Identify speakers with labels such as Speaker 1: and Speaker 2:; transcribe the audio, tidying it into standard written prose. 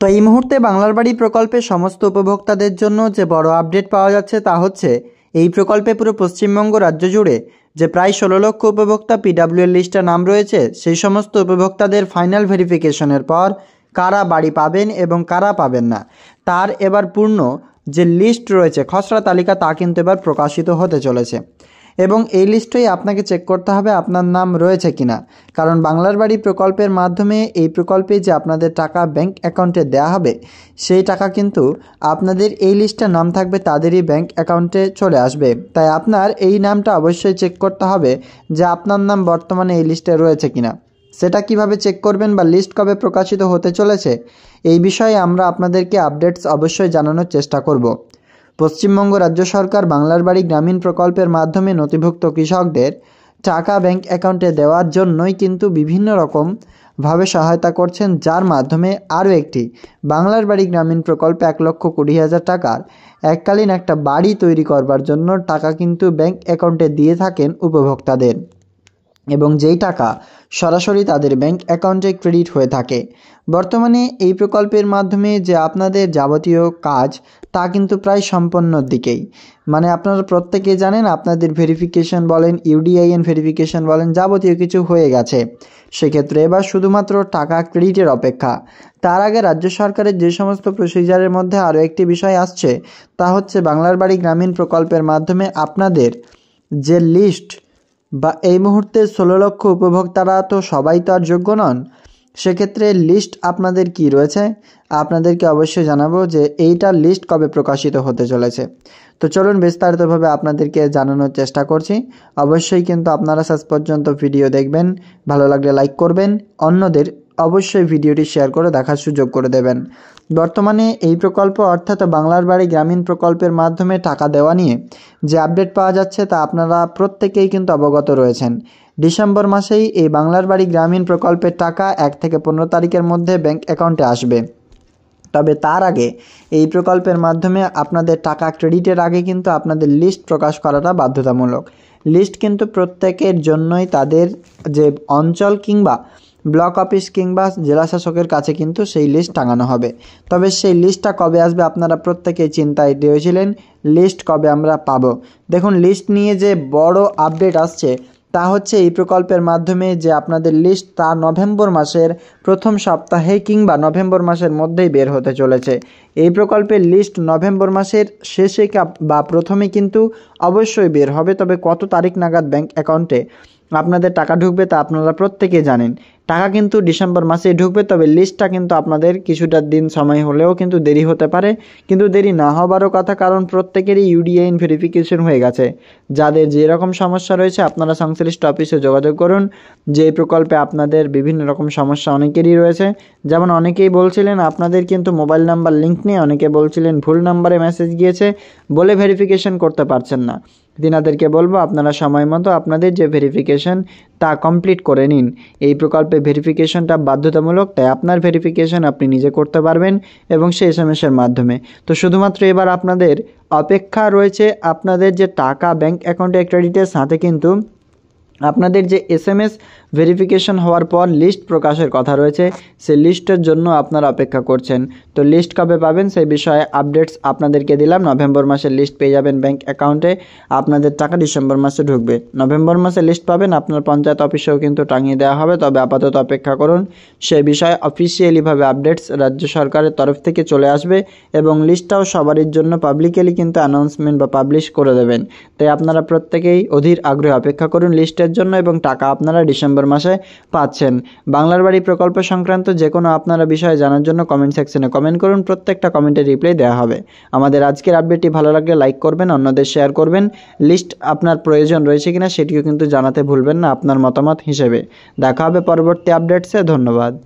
Speaker 1: তো এই মুহূর্তে বাংলার বাড়ি প্রকল্পের সমস্ত উপভোক্তাদের জন্য যে বড় আপডেট পাওয়া যাচ্ছে তা হচ্ছে এই প্রকল্পে পুরো পশ্চিমবঙ্গ রাজ্য জুড়ে যে প্রায় 16 লক্ষ উপভোক্তা পিডব্লিউএল লিস্টে নাম রয়েছে, সেই সমস্ত উপভোক্তাদের ফাইনাল ভেরিফিকেশনের পর কারা বাড়ি পাবেন এবং কারা পাবেন না তার এবার পূর্ণ যে লিস্ট রয়েছে, খসড়া তালিকা, তা কিন্তু এবার প্রকাশিত হতে চলেছে। এবং এই লিস্টেই আপনাকে চেক করতে হবে আপনার নাম রয়েছে কিনা, কারণ বাংলার বাড়ি প্রকল্পের মাধ্যমে এই প্রকল্পে যে আপনাদের টাকা ব্যাংক অ্যাকাউন্টে দেওয়া হবে সেই টাকা কিন্তু আপনাদের এই লিস্টে নাম থাকবে তাদেরই ব্যাংক অ্যাকাউন্টে চলে আসবে। তাই আপনার এই নামটা অবশ্যই চেক করতে হবে যে আপনার নাম বর্তমানে এই লিস্টে রয়েছে কিনা। সেটা কিভাবে চেক করবেন বা লিস্ট কবে প্রকাশিত হতে চলেছে এই বিষয়ে আমরা আপনাদেরকে আপডেটস অবশ্যই জানানোর চেষ্টা করব। পশ্চিমবঙ্গ রাজ্য সরকার বাংলার বাড়ি গ্রামীণ প্রকল্পের মাধ্যমে নথিভুক্ত কৃষকদের টাকা ব্যাংক অ্যাকাউন্টে দেওয়ার জন্যই কিন্তু বিভিন্ন রকমভাবে সহায়তা করছেন, যার মাধ্যমে আরও একটি বাংলার বাড়ি গ্রামীণ প্রকল্পে 1,20,000 টাকার এককালীন একটা বাড়ি তৈরি করবার জন্য টাকা কিন্তু ব্যাংক অ্যাকাউন্টে দিয়ে থাকেন উপভোক্তাদের, এবং যেই টাকা সরাসরি তাদের ব্যাংক অ্যাকাউন্টে ক্রেডিট হয়ে থাকে। বর্তমানে এই প্রকল্পের মাধ্যমে যে আপনাদের যাবতীয় কাজ তা কিন্তু প্রায় সম্পন্নর দিকেই, মানে আপনারা প্রত্যেকেই জানেন আপনাদের ভেরিফিকেশন বলেন, ইউডিআইএন ভেরিফিকেশন বলেন, যাবতীয় কিছু হয়ে গেছে। সেক্ষেত্রে এবার শুধুমাত্র টাকা ক্রেডিটের অপেক্ষা। তার আগে রাজ্য সরকারের যে সমস্ত প্রসিজারের মধ্যে আরও একটি বিষয় আসছে তা হচ্ছে বাংলার বাড়ি গ্রামীণ প্রকল্পের মাধ্যমে আপনাদের যে লিস্ট বা এই মুহূর্তে 16 লক্ষ উপভোক্তারা তো সবাই তো আর যোগ্য নন, সেক্ষেত্রে লিস্ট আপনাদের কি রয়েছে আপনাদেরকে অবশ্যই জানাবো যে এইটার লিস্ট কবে প্রকাশিত হতে চলেছে। তো চলুন বিস্তারিতভাবে আপনাদেরকে জানানোর চেষ্টা করছি। অবশ্যই কিন্তু আপনারা শেষ পর্যন্ত ভিডিও দেখবেন, ভালো লাগলে লাইক করবেন, অন্যদের অবশ্যই ভিডিওটি শেয়ার করে দেখার সুযোগ করে দেবেন। বর্তমানে এই প্রকল্প অর্থাৎ বাংলার বাড়ি গ্রামীণ প্রকল্পের মাধ্যমে টাকা দেওয়া নিয়ে যে আপডেট পাওয়া যাচ্ছে তা আপনারা প্রত্যেকেই কিন্তু অবগত রয়েছেন। ডিসেম্বর মাসেই এই বাংলার বাড়ি গ্রামীণ প্রকল্পের টাকা 1 থেকে 15 তারিখের মধ্যে ব্যাংক অ্যাকাউন্টে আসবে। তবে তার আগে এই প্রকল্পের মাধ্যমে আপনাদের টাকা ক্রেডিটের আগে কিন্তু আপনাদের লিস্ট প্রকাশ করাটা বাধ্যতামূলক। লিস্ট কিন্তু প্রত্যেকের জন্যই তাদের যে অঞ্চল কিংবা ব্লক অফিস কিংবা জেলা শাসকের কাছে কিন্তু সেই লিস্ট টাঙানো হবে। তবে সেই লিস্টটা কবে আসবে আপনারা প্রত্যেকেই চিন্তায় রয়েছিলেন, লিস্ট কবে আমরা পাবো। দেখুন, লিস্ট নিয়ে যে বড় আপডেট আসছে তা হচ্ছে এই প্রকল্পের মাধ্যমে যে আপনাদের লিস্ট তা নভেম্বর মাসের প্রথম সপ্তাহে কিংবা নভেম্বর মাসের মধ্যেই বের হতে চলেছে। এই প্রকল্পের লিস্ট নভেম্বর মাসের শেষে বা প্রথমে কিন্তু অবশ্যই বের হবে। তবে কত তারিখ নাগাদ ব্যাংক অ্যাকাউন্টে আপনাদের টাকা ঢুকবে তা আপনারা প্রত্যেকেই জানেন। টাকা কিন্তু ডিসেম্বর মাসেই ঢুকবে, তবে লিস্টটা কিন্তু আপনাদের কিছুটা দিন সময় হলেও কিন্তু দেরি হতে পারে, কিন্তু দেরি না হবারও কথা, কারণ প্রত্যেকেরই ইউডিআইএন ভেরিফিকেশন হয়ে গেছে। যাদের যেরকম সমস্যা রয়েছে আপনারা সংশ্লিষ্ট অফিসে যোগাযোগ করুন। যে এই প্রকল্পে আপনাদের বিভিন্ন রকম সমস্যা অনেকেরই রয়েছে, যেমন অনেকেই বলছিলেন আপনাদের কিন্তু মোবাইল নাম্বার লিঙ্ক নেই, অনেকে বলছিলেন ভুল নাম্বারে মেসেজ গিয়েছে বলে ভেরিফিকেশন করতে পারছেন না। তিনাদেরকে বলবো আপনারা সময় মতো আপনাদের যে ভেরিফিকেশন তা কমপ্লিট করে নিন। এই প্রকল্পে ভেরিফিকেশনটা বাধ্যতামূলক, তাই আপনার ভেরিফিকেশন আপনি নিজে করতে পারবেন এবং সেই এসএমএসের মাধ্যমে। তো শুধুমাত্র এবার আপনাদের অপেক্ষা রয়েছে আপনাদের যে টাকা ব্যাংক অ্যাকাউন্টে ক্রেডিটের সাথে কিন্তু আপনাদের যে এসএমএস ভেরিফিকেশন হওয়ার পর লিস্ট প্রকাশের কথা রয়েছে, সেই লিস্টের জন্য আপনারা অপেক্ষা করছেন। তো লিস্ট কবে পাবেন সেই বিষয়ে আপডেটস আপনাদেরকে দিলাম। নভেম্বর মাসের লিস্ট পেয়ে যাবেন ব্যাংক অ্যাকাউন্টে, আপনাদের টাকা ডিসেম্বর মাসে ঢুকবে। নভেম্বর মাসে লিস্ট পাবেন, আপনার পঞ্চায়েত অফিসেও কিন্তু টাঙিয়ে দেওয়া হবে। তবে আপাতত অপেক্ষা করুন, সেই বিষয়ে অফিসিয়ালিভাবে আপডেটস রাজ্য সরকারের তরফ থেকে চলে আসবে এবং লিস্টটাও সবারই জন্য পাবলিকলি কিন্তু অ্যানাউন্সমেন্ট বা পাবলিশ করে দেবেন। তাই আপনারা প্রত্যেকেই অধীর আগ্রহে অপেক্ষা করুন লিস্টের জন্য, এবং টাকা আপনারা ডিসেম্বর মাসে পাচ্ছেন। বাংলার বাড়ি প্রকল্প সংক্রান্ত যে কোনো আপনারা বিষয়ে জানার জন্য কমেন্ট সেকশনে কমেন্ট করুন, প্রত্যেকটা কমেন্টের রিপ্লাই দেওয়া হবে। আমাদের আজকের আপডেটটি ভালো লাগলে লাইক করবেন, অন্যদের শেয়ার করবেন। লিস্ট আপনার প্রয়োজন রয়েছে কিনা সেটিও কিন্তু জানাতে ভুলবেন না আপনার মতামত হিসেবে। দেখা হবে পরবর্তী আপডেটসে। ধন্যবাদ।